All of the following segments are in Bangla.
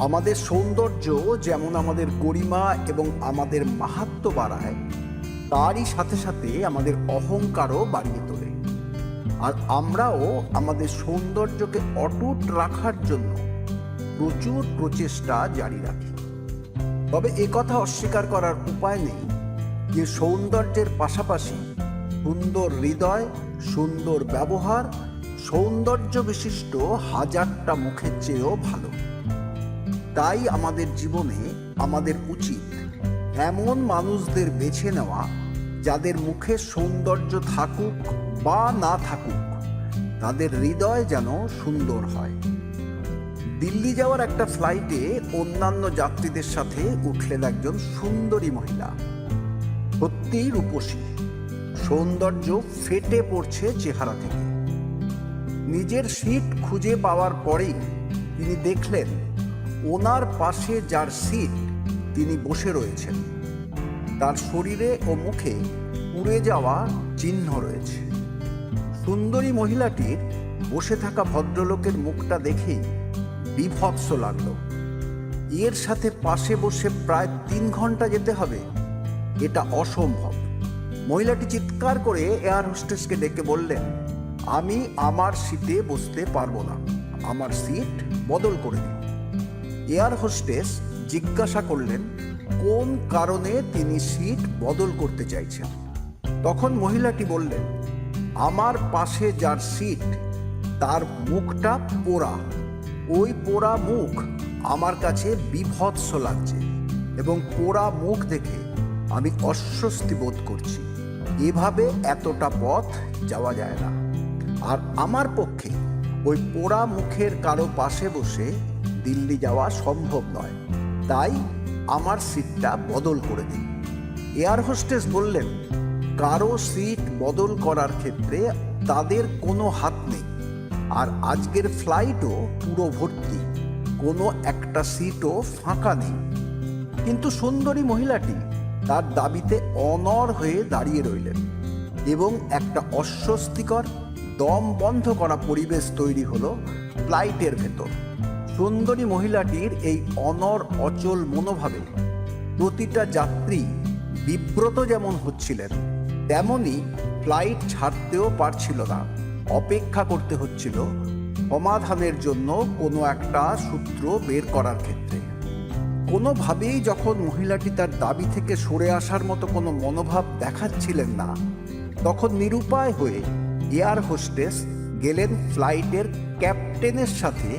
আমাদের সৌন্দর্য যেমন আমাদের গরিমা এবং আমাদের মাহাত্ম্য বাড়ায়, তারই সাথে সাথে আমাদের অহংকারও বাড়িয়ে তোলে। আর আমরাও আমাদের সৌন্দর্যকে অটুট রাখার জন্য প্রচুর প্রচেষ্টা জারি রাখি। তবে একথা অস্বীকার করার উপায় নেই যে সৌন্দর্যের পাশাপাশি সুন্দর হৃদয়, সুন্দর ব্যবহার, সৌন্দর্য বিশিষ্ট হাজারটা মুখের চেয়েও ভালো। তাই আমাদের জীবনে আমাদের উচিত এমন মানুষদের বেছে নেওয়া যাদের মুখে সৌন্দর্য থাকুক বা না থাকুক, তাদের হৃদয় যেন সুন্দর হয়। দিল্লি যাওয়ার একটা ফ্লাইটে অন্যান্য যাত্রীদের সাথে উঠলেন একজন সুন্দরী মহিলা। সত্যিই রূপসী, সৌন্দর্য ফেটে পড়ছে চেহারা থেকে। নিজের সিট খুঁজে পাওয়ার পরেই তিনি দেখলেন ওনার পাশে যার সিট তিনি বসে রয়েছেন, তার শরীরে ও মুখে পুড়ে যাওয়া চিহ্ন রয়েছে। সুন্দরী মহিলাটির বসে থাকা ভদ্রলোকের মুখটা দেখেই বিভৎস লাগলো। এর সাথে পাশে বসে প্রায় 3 ঘন্টা যেতে হবে, এটা অসম্ভব। মহিলাটি চিৎকার করে এয়ার হোস্টেসকে ডেকে বললেন, আমি আমার সিটে বসতে পারবো না, আমার সিট বদল করে দিন। এয়ার হোস্টেস জিজ্ঞাসা করলেন কোন কারণে তিনি সিট বদল করতে চাইছেন। তখন মহিলাটি বললেন, আমার পাশে যার সিট তার মুখটা পোড়া, ওই পোড়া মুখ আমার কাছে বিভৎস লাগছে এবং পোড়া মুখ দেখে আমি অস্বস্তি বোধ করছি। এভাবে এতটা পথ যাওয়া যায় না, আর আমার পক্ষে ওই পোড়া মুখের কারো পাশে বসে দিল্লি যাওয়া সম্ভব নয়, তাই আমার সিটটা বদল করে দিন। এয়ার হোস্টেস বললেন, কারো সিট বদল করার ক্ষেত্রে তাদের কোনো হাত নেই, আর আজকের ফ্লাইটও পুরো ভর্তি, কোনো একটা সিটও ফাঁকা নেই। কিন্তু সুন্দরী মহিলাটি তার দাবিতে অনড় হয়ে দাঁড়িয়ে রইলেন এবং একটা অস্বস্তিকর, দম বন্ধ করা পরিবেশ তৈরি হলো ফ্লাইটের ভেতর। সুন্দরী মহিলাটির এই অনড় অচল মনোভাবে প্রতিটা যাত্রী বিব্রত যেমন হচ্ছিলেন, তেমনি ফ্লাইট ছাড়তেও পারছিল না। অপেক্ষা করতে হচ্ছিল সমাধানের জন্য কোনো একটা সূত্র বের করার ক্ষেত্রে। কোনোভাবেই যখন মহিলাটি তার দাবি থেকে সরে আসার মতো কোনো মনোভাব দেখাচ্ছিলেন না, তখন নিরুপায় হয়ে এয়ার হোস্টেস গেলেন ফ্লাইটের ক্যাপ্টেনের সাথে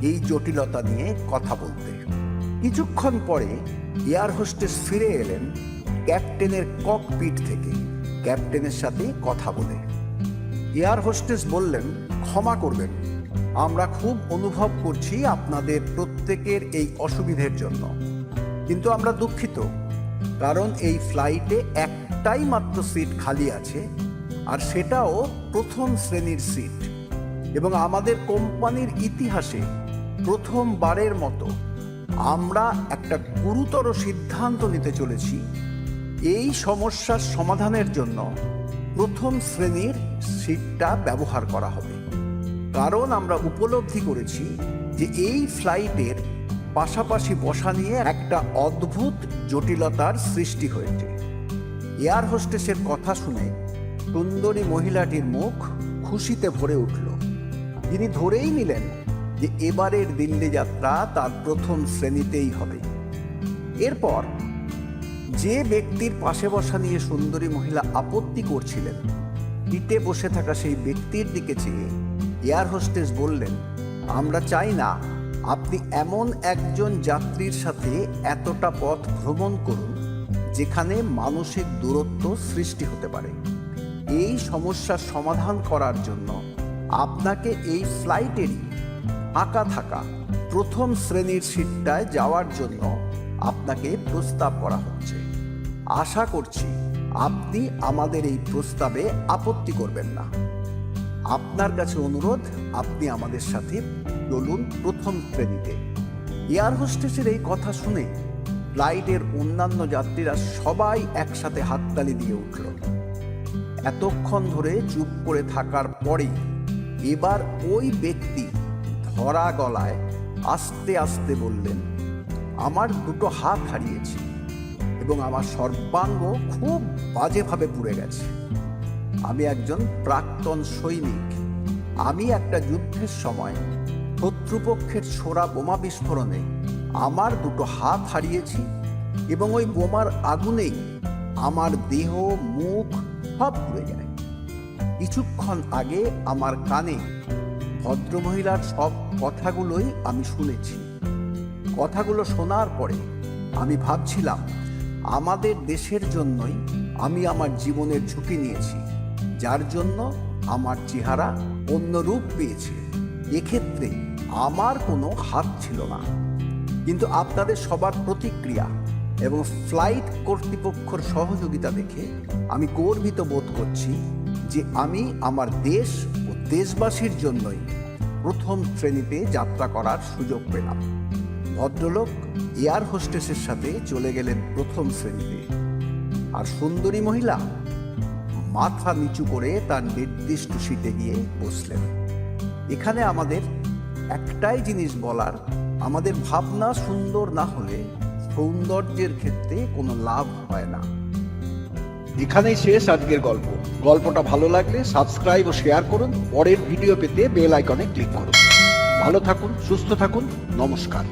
এই জটিলতা নিয়ে কথা বলতে। কিছুক্ষণ পরে এয়ার হোস্টেস ফিরে এলেন ক্যাপ্টেনের ককপিট থেকে ক্যাপ্টেনের সাথে কথা বলে। এয়ার হোস্টেস বললেন, ক্ষমা করবেন, আমরা খুব অনুভব করছি আপনাদের প্রত্যেকের এই অসুবিধের জন্য, কিন্তু আমরা দুঃখিত, কারণ এই ফ্লাইটে একটাই মাত্র সিট খালি আছে, আর সেটাও প্রথম শ্রেণীর সিট, এবং আমাদের কোম্পানির ইতিহাসে প্রথমবারের মতো আমরা একটা গুরুতর সিদ্ধান্ত নিতে চলেছি। এই সমস্যার সমাধানের জন্য প্রথম শ্রেণীর সিটটা ব্যবহার করা হবে, কারণ আমরা উপলব্ধি করেছি যে এই ফ্লাইটের পাশাপাশি বসা নিয়ে একটা অদ্ভুত জটিলতার সৃষ্টি হয়েছে। এয়ার হোস্টেসের কথা শুনে সুন্দরী মহিলাটির মুখ খুশিতে ভরে উঠল। তিনি ধরেই নিলেন যে এবারের দিল্লি যাত্রা তার প্রথম শ্রেণীতেই হবে। এরপর যে ব্যক্তির পাশে বসা নিয়ে সুন্দরী মহিলা আপত্তি করছিলেন, সিটে বসে থাকা সেই ব্যক্তির দিকে চেয়ে এয়ার হোস্টেস বললেন, আমরা চাই না আপনি এমন একজন যাত্রীর সাথে এতটা পথ ভ্রমণ করুন যেখানে মানসিক দূরত্ব সৃষ্টি হতে পারে। এই সমস্যার সমাধান করার জন্য আপনাকে এই ফ্লাইটেরই ফাঁকা থাকা প্রথম শ্রেণীর সিটটায় যাওয়ার জন্য আপনাকে প্রস্তাব করা হচ্ছে। আশা করছি আপনি আমাদের এই প্রস্তাবে আপত্তি করবেন না। আপনার কাছে অনুরোধ, আপনি আমাদের সাথে চলুন প্রথম শ্রেণীতে। এয়ার হোস্টেসের এই কথা শুনে ফ্লাইটের অন্যান্য যাত্রীরা সবাই একসাথে হাততালি দিয়ে উঠল। এতক্ষণ ধরে চুপ করে থাকার পরেই এবার ওই ব্যক্তি ধরা গলায় আস্তে আস্তে বললেন, আমার দুটো হাত হারিয়েছি এবং আমার সর্বাঙ্গ খুব বাজেভাবে পুড়ে গেছে। আমি একজন প্রাক্তন সৈনিক। আমি একটা যুদ্ধের সময় শত্রুপক্ষের ছোড়া বোমা বিস্ফোরণে আমার দুটো হাত হারিয়েছি এবং ওই বোমার আগুনেই আমার দেহ, মুখ সব পুড়ে যায়। কিছুক্ষণ আগে আমার কানে ভদ্রমহিলার সব কথাগুলোই আমি শুনেছি। কথাগুলো শোনার পরে আমি ভাবছিলাম, আমাদের দেশের জন্যই আমি আমার জীবনের ঝুঁকি নিয়েছি, যার জন্য আমার চেহারা অন্য রূপ পেয়েছে। এক্ষেত্রে আমার কোনো হাত ছিল না। কিন্তু আপনাদের সবার প্রতিক্রিয়া এবং ফ্লাইট কর্তৃপক্ষের সহযোগিতা দেখে আমি গর্বিত বোধ করছি যে আমি আমার দেশ ও দেশবাসীর জন্যই প্রথম শ্রেণীতে যাত্রা করার সুযোগ পেলাম। ভদ্রলোক এয়ার হোস্টেসের সাথে চলে গেলেন প্রথম শ্রেণীতে, আর সুন্দরী মহিলা মাথা নিচু করে তার নির্দিষ্ট সিটে গিয়ে বসলেন। এখানে আমাদের একটাই জিনিস বলার, আমাদের ভাবনা সুন্দর না হলে সৌন্দর্যের ক্ষেত্রে কোনো লাভ হয় না। এখানেই শেষ আজকের গল্প। গল্পটা ভালো লাগলে সাবস্ক্রাইব ও শেয়ার করুন। পরের ভিডিও পেতে বেল আইকনে ক্লিক করুন। ভালো থাকুন, সুস্থ থাকুন। নমস্কার।